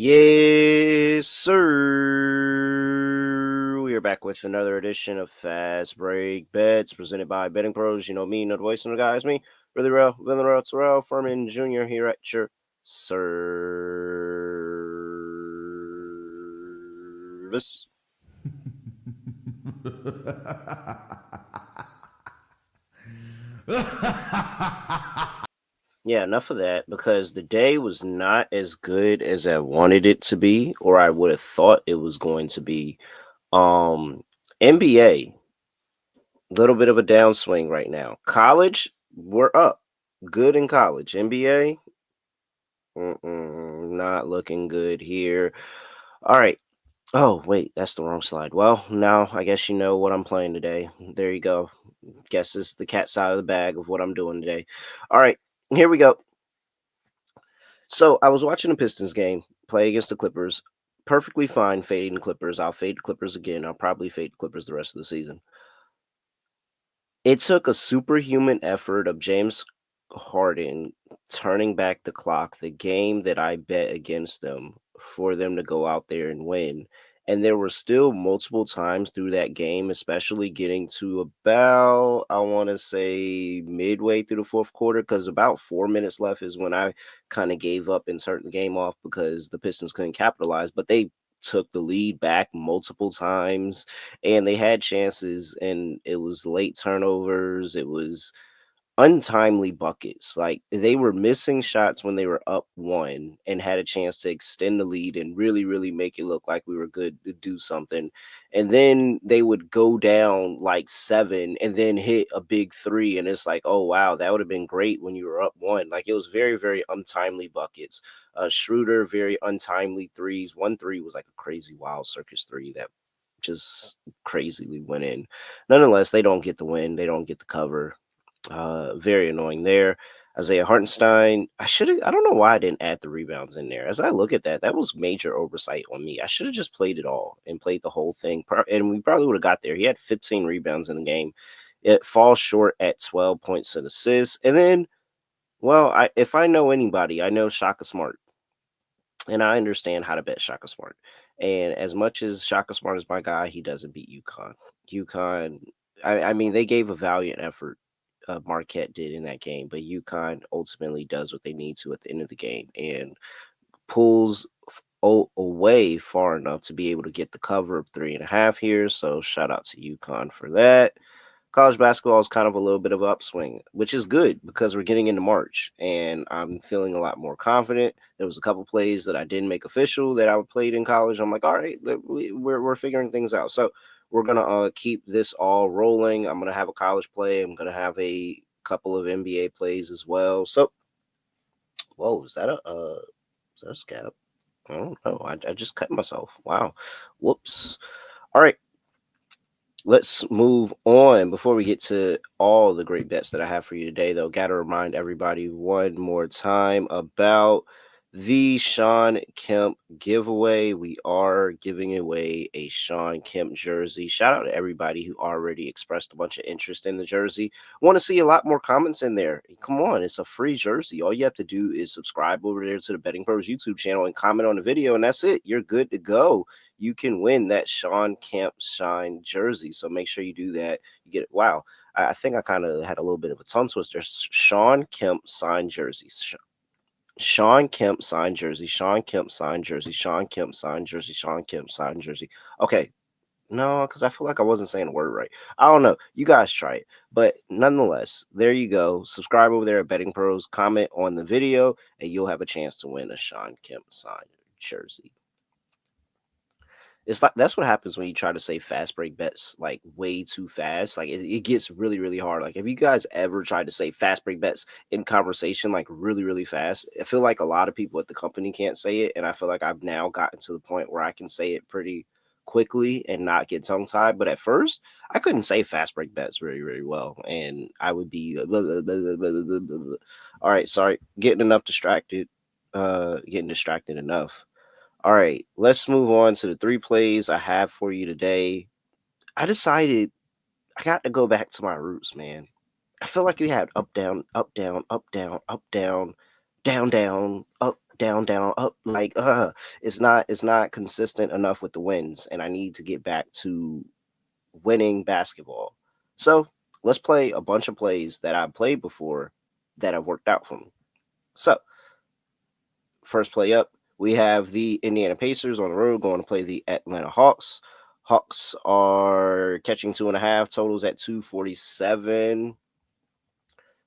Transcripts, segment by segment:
Yes, sir. We are back with another edition of Fast Break Bets presented by BettingPros. You know me, know the voice, and the guys, me, really real, Terrell Furman Jr. here at your service. Yeah, enough of that because the day was not as good as I wanted it to be, or I would have thought it was going to be. Um, NBA, little bit of a downswing right now. College, we're up, good in college. NBA, not looking good here. All right. Oh, wait, that's the wrong slide. Well, now I guess you know what I'm playing today. There you go. Guess it's the cat side of the bag of what I'm doing today. All right, here we go. So I was watching the Pistons game play against the Clippers. Perfectly fine fading the Clippers. I'll fade the Clippers again. I'll probably fade the Clippers the rest of the season. It took a superhuman effort of James Harden turning back the clock, the game that I bet against them, for them to go out there and win. And there were still multiple times through that game, especially getting to about, I want to say, midway through the fourth quarter, because about 4 minutes left is when I kind of gave up and turned the game off because the Pistons couldn't capitalize. But they took the lead back multiple times and they had chances, and it was late turnovers. It was untimely buckets. Like, they were missing shots when they were up one and had a chance to extend the lead and really, really make it look like we were good to do something. And then they would go down like seven and then hit a big three. And it's like, oh, wow, that would have been great when you were up one. Like, it was very, very untimely buckets. Schroeder, very untimely threes. One three was like a crazy wild circus three that just crazily went in. Nonetheless, they don't get the win. They don't get the cover. Very annoying there. Isaiah Hartenstein, I don't know why I didn't add the rebounds in there. As I look at that, that was major oversight on me. I should have just played it all and played the whole thing. And we probably would have got there. He had 15 rebounds in the game. It falls short at 12 points and assists. And then, well, if I know anybody, I know Shaka Smart. And I understand how to bet Shaka Smart. And as much as Shaka Smart is my guy, he doesn't beat UConn. UConn, I mean, they gave a valiant effort. Marquette did in that game, but UConn ultimately does what they need to at the end of the game and pulls away far enough to be able to get the cover of 3.5 here. So shout out to UConn for that. College basketball is kind of a little bit of an upswing, which is good because we're getting into March and I'm feeling a lot more confident. There was a couple plays that I didn't make official that I played in college. I'm like, all right, we're figuring things out. So we're gonna keep this all rolling. I'm gonna have a college play. I'm gonna have a couple of NBA plays as well. So, whoa, is that a scab? I don't know. I just cut myself. Wow, whoops. All right, let's move on. Before we get to all the great bets that I have for you today, though, got to remind everybody one more time about the Sean Kemp giveaway. We are giving away a Sean Kemp jersey. Shout out to everybody who already expressed a bunch of interest in the jersey. Want to see a lot more comments in there. Come on, it's a free jersey. All you have to do is subscribe over there to the Betting Pros YouTube channel and comment on the video, and that's it. You're good to go. You can win that Sean Kemp Shine jersey. So make sure you do that. You get it. Wow. I think I kind of had a little bit of a tongue twister. Sean Kemp signed jerseys. Sean Kemp signed jersey. Sean Kemp signed jersey. Sean Kemp signed jersey. Sean Kemp signed jersey. Okay. No, because I feel like I wasn't saying a word right. I don't know. You guys try it. But nonetheless, there you go. Subscribe over there at Betting Pros. Comment on the video, and you'll have a chance to win a Sean Kemp signed jersey. It's like that's what happens when you try to say fast break bets like way too fast. Like it gets really, really hard. Like, have you guys ever tried to say fast break bets in conversation like really, really fast? I feel like a lot of people at the company can't say it, and I feel like I've now gotten to the point where I can say it pretty quickly and not get tongue tied. But at first, I couldn't say fast break bets very, very well, and I would be blah, blah, blah, blah, blah, blah, blah. All right, sorry, getting distracted enough. All right, let's move on to the three plays I have for you today. I decided I got to go back to my roots, man. I feel like we had up, down, up, down, up, down, up, down, down, down, up, down, down, up. Like, it's not consistent enough with the wins, and I need to get back to winning basketball. So let's play a bunch of plays that I've played before that have worked out for me. So first play up, we have the Indiana Pacers on the road going to play the Atlanta Hawks. Hawks are catching 2.5, totals at 247.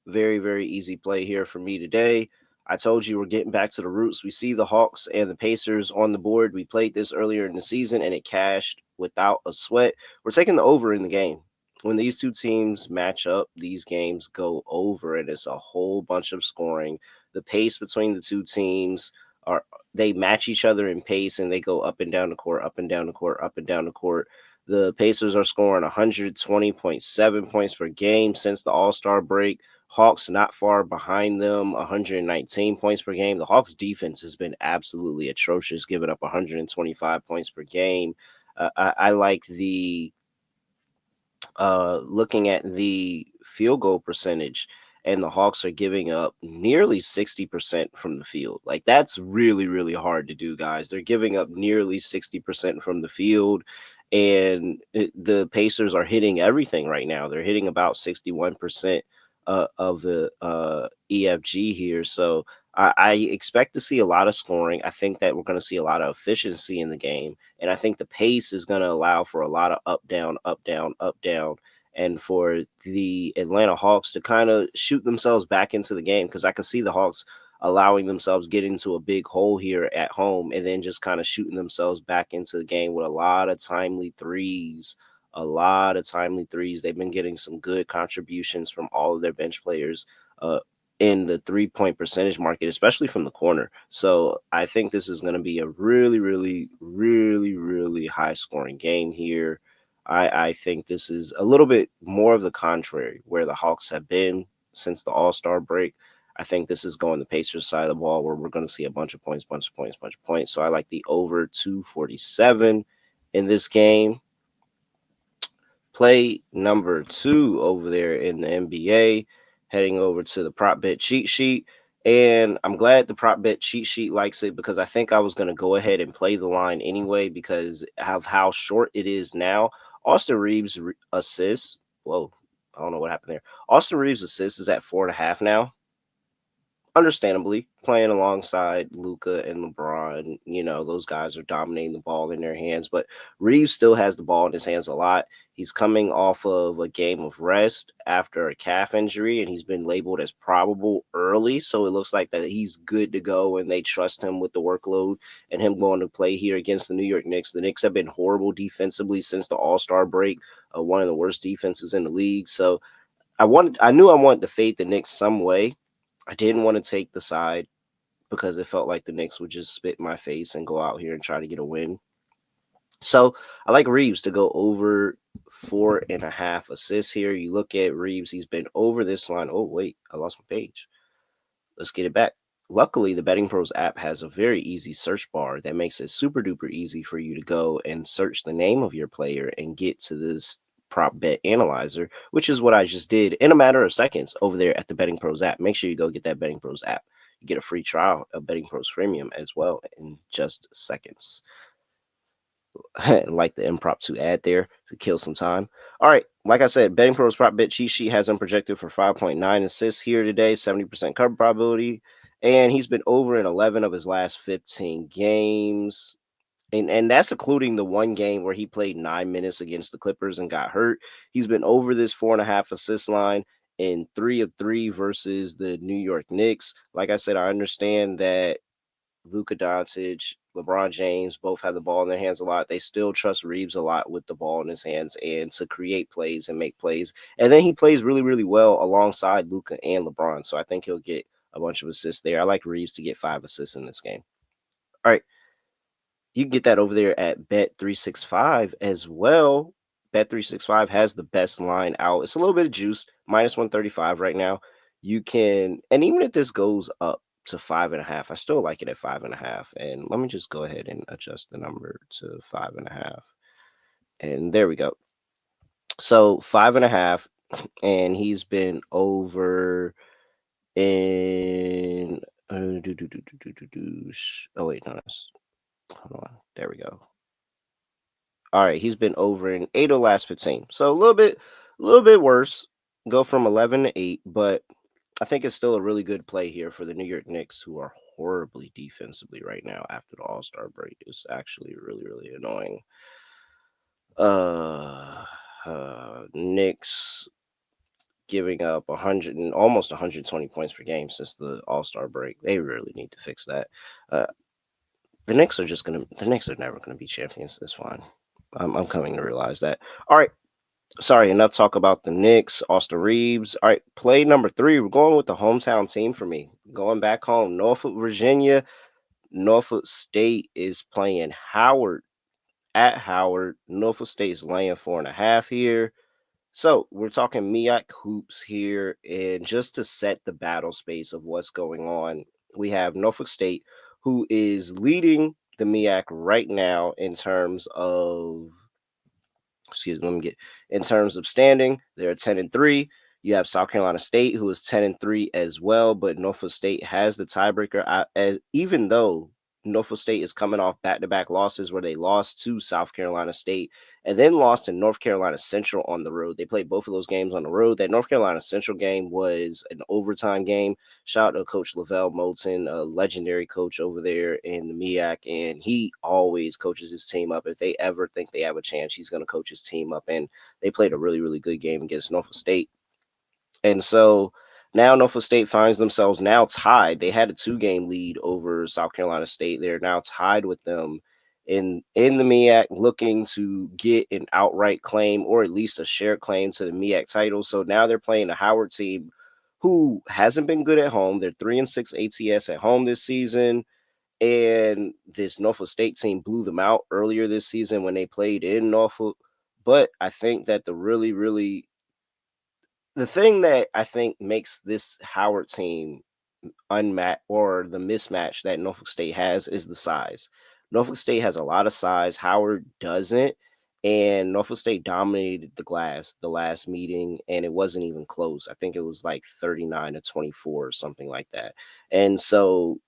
Very, very easy play here for me today. I told you we're getting back to the roots. We see the Hawks and the Pacers on the board. We played this earlier in the season and it cashed without a sweat. We're taking the over in the game. When these two teams match up, these games go over and it's a whole bunch of scoring. The pace between the two teams are they match each other in pace and they go up and down the court, up and down the court, up and down the court. The Pacers are scoring 120.7 points per game since the All-Star break. Hawks not far behind them, 119 points per game. The Hawks defense has been absolutely atrocious, giving up 125 points per game. I like the looking at the field goal percentage, and the Hawks are giving up nearly 60% from the field. Like, that's really, really hard to do, guys. They're giving up nearly 60% from the field, and the Pacers are hitting everything right now. They're hitting about 61% of the EFG here. So I expect to see a lot of scoring. I think that we're going to see a lot of efficiency in the game. And I think the pace is going to allow for a lot of up, down, up, down, up, down. And for the Atlanta Hawks to kind of shoot themselves back into the game, because I can see the Hawks allowing themselves get into a big hole here at home and then just kind of shooting themselves back into the game with a lot of timely threes. A lot of timely threes. They've been getting some good contributions from all of their bench players in the 3-point percentage market, especially from the corner. So I think this is going to be a really, really, really, really high scoring game here. I think this is a little bit more of the contrary where the Hawks have been since the All-Star break. I think this is going the Pacers side of the ball where we're going to see a bunch of points, bunch of points, bunch of points. So I like the over 247 in this game. Play number 2 over there in the NBA, heading over to the prop bet cheat sheet. And I'm glad the prop bet cheat sheet likes it because I think I was going to go ahead and play the line anyway because of how short it is now. Austin Reaves assists. Whoa, I don't know what happened there. Austin Reaves assists is at 4.5 now. Understandably, playing alongside Luka and LeBron, those guys are dominating the ball in their hands, but Reeves still has the ball in his hands a lot. He's coming off of a game of rest after a calf injury, and he's been labeled as probable early, so it looks like that he's good to go, and they trust him with the workload and him going to play here against the New York Knicks. The Knicks have been horrible defensively since the All-Star break, one of the worst defenses in the league, so I knew I wanted to fade the Knicks some way. I didn't want to take the side because it felt like the Knicks would just spit in my face and go out here and try to get a win. So I like Reeves to go over 4.5 assists here. You look at Reeves, he's been over this line. Oh, wait, I lost my page. Let's get it back. Luckily, the BettingPros app has a very easy search bar that makes it super duper easy for you to go and search the name of your player and get to this prop bet analyzer, which is what I just did in a matter of seconds over there at the BettingPros app. Make sure you go get that BettingPros app. You get a free trial of BettingPros Premium as well in just seconds. Like the impromptu ad there to kill some time. All right, like I said, BettingPros prop bet cheat sheet has him projected for 5.9 assists here today, 70% cover probability, and he's been over in 11 of his last 15 games. And that's including the one game where he played 9 minutes against the Clippers and got hurt. He's been over this 4.5 assist line in 3 of 3 versus the New York Knicks. Like I said, I understand that Luka Doncic, LeBron James both have the ball in their hands a lot. They still trust Reeves a lot with the ball in his hands and to create plays and make plays. And then he plays really, really well alongside Luka and LeBron. So I think he'll get a bunch of assists there. I like Reeves to get 5 assists in this game. All right. You can get that over there at Bet365 as well. Bet365 has the best line out. It's a little bit of juice, minus 135 right now. You can, and even if this goes up to 5.5, I still like it at 5.5. And let me just go ahead and adjust the number to 5.5. And there we go. So 5.5, and he's been over in Oh wait, no, that's hold on. There we go. All right, he's been over in 8 of the last 15. So a little bit worse. Go from 11 to 8, but I think it's still a really good play here for the New York Knicks, who are horribly defensively right now after the All-Star break. It's actually really, really annoying. Uh, Knicks giving up 100 and almost 120 points per game since the All-Star break. They really need to fix that. Uh, the Knicks are never gonna be champions. It's fine. I'm coming to realize that. All right. Sorry, enough talk about the Knicks. Austin Reaves. All right, play number 3. We're going with the hometown team for me. Going back home, Norfolk, Virginia. Norfolk State is playing Howard at Howard. Norfolk State is laying 4.5 here. So we're talking MEAC hoops here, and just to set the battle space of what's going on, we have Norfolk State, who is leading the MEAC right now in terms of let me get in terms of standing. They're 10-3. You have South Carolina State, who is 10-3 as well, but Norfolk State has the tiebreaker. Even though Norfolk State is coming off back-to-back losses where they lost to South Carolina State and then lost to North Carolina Central on the road. They played both of those games on the road. That North Carolina Central game was an overtime game. Shout out to Coach Lavelle Moulton, a legendary coach over there in the MEAC, and he always coaches his team up. If they ever think they have a chance, he's going to coach his team up, and they played a really, really good game against Norfolk State. And so now Norfolk State finds themselves now tied. They had a 2-game lead over South Carolina State. They're now tied with them in the MEAC, looking to get an outright claim or at least a shared claim to the MEAC title. So now they're playing a Howard team who hasn't been good at home. They're 3-6 ATS at home this season. And this Norfolk State team blew them out earlier this season when they played in Norfolk. But I think that the thing that I think makes this Howard team unmatched, or the mismatch that Norfolk State has, is the size. Norfolk State has a lot of size. Howard doesn't. And Norfolk State dominated the glass the last meeting, and it wasn't even close. I think it was like 39-24 or something like that. And so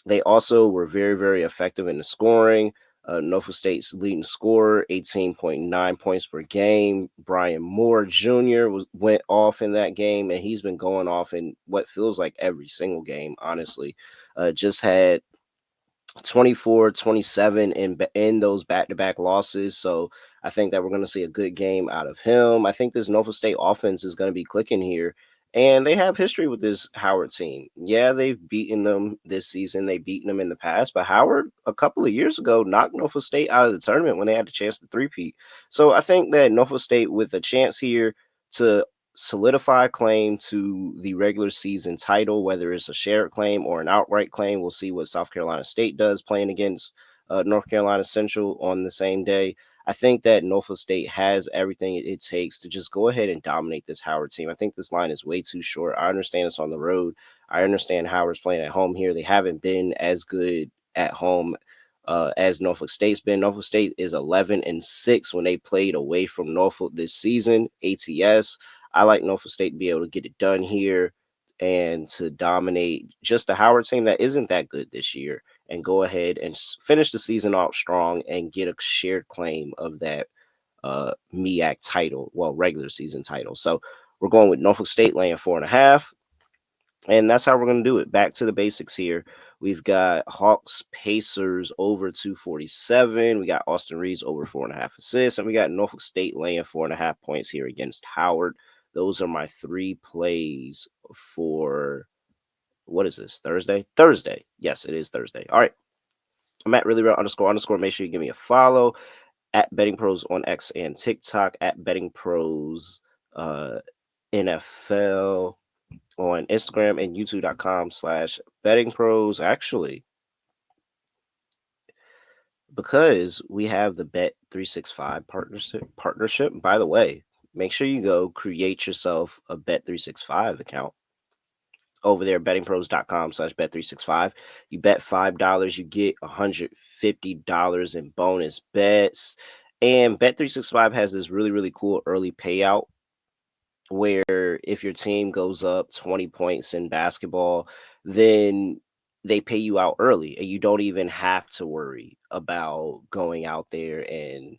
they also were very, very effective in the scoring. Norfolk State's leading scorer, 18.9 points per game. Brian Moore Jr. went off in that game, and he's been going off in what feels like every single game, honestly. Just had 24, 27 in those back-to-back losses. So I think that we're going to see a good game out of him. I think this Norfolk State offense is going to be clicking here. And they have history with this Howard team. Yeah, they've beaten them this season. They've beaten them in the past. But Howard, a couple of years ago, knocked Norfolk State out of the tournament when they had the chance to three-peat. So I think that Norfolk State, with a chance here to solidify claim to the regular season title, whether it's a shared claim or an outright claim. We'll see what South Carolina State does playing against North Carolina Central on the same day. I think that Norfolk State has everything it takes to just go ahead and dominate this Howard team. I think this line is way too short. I understand it's on the road. I understand Howard's playing at home here. They haven't been as good at home as Norfolk State's been. Norfolk State is 11-6 when they played away from Norfolk this season, ATS. I like Norfolk State to be able to get it done here and to dominate just the Howard team that isn't that good this year, and go ahead and finish the season out strong and get a shared claim of that MEAC title, well, regular season title. So we're going with Norfolk State laying 4.5. And that's how we're going to do it. Back to the basics here. We've got Hawks Pacers over 247. We got Austin Reaves over 4.5 assists. And we got Norfolk State laying 4.5 points here against Howard. Those are my 3 plays for, what is this, Thursday? Thursday. Yes, it is Thursday. All right. I'm at really real __. Make sure you give me a follow at BettingPros on X and TikTok, at BettingPros NFL on Instagram, and youtube.com/bettingpros. Actually, because we have the Bet365 partnership, by the way, make sure you go create yourself a Bet365 account over there, bettingpros.com/bet365. You bet $5, you get $150 in bonus bets. And Bet365 has this really, really cool early payout where if your team goes up 20 points in basketball, then they pay you out early and you don't even have to worry about going out there and,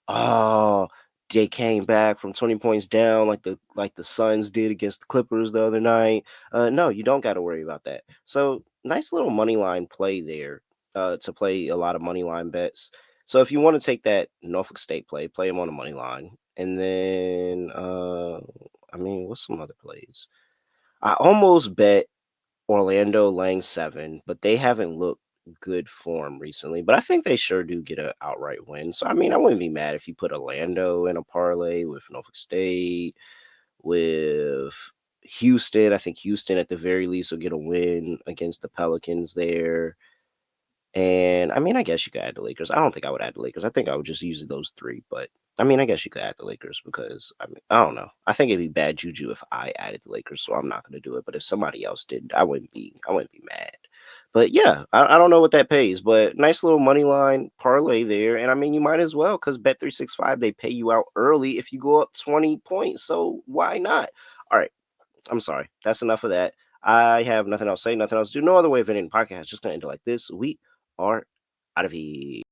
oh, they came back from 20 points down like the Suns did against the Clippers the other night. No, you don't got to worry about that. So nice little money line play there, to play a lot of money line bets. So if you want to take that Norfolk State play them on the money line. And then I mean, what's some other plays? I almost bet Orlando laying 7, but they haven't looked good form recently. But I think they sure do get an outright win. So I mean, I wouldn't be mad if you put Orlando in a parlay with Norfolk State, with Houston. I think Houston at the very least will get a win against the Pelicans there. And I mean, I guess you could add the Lakers. I don't think I would add the Lakers. I think I would just use those 3. But I mean, I guess you could add the Lakers because I mean, I don't know. I think it'd be bad juju if I added the Lakers, so I'm not going to do it. But if somebody else did, I wouldn't be mad. But yeah, I don't know what that pays, but nice little money line parlay there. And I mean, you might as well because Bet365 they pay you out early if you go up 20 points. So why not? All right, I'm sorry. That's enough of that. I have nothing else to say, nothing else to do. No other way of ending the podcast. Just gonna end it like this. We are out of here.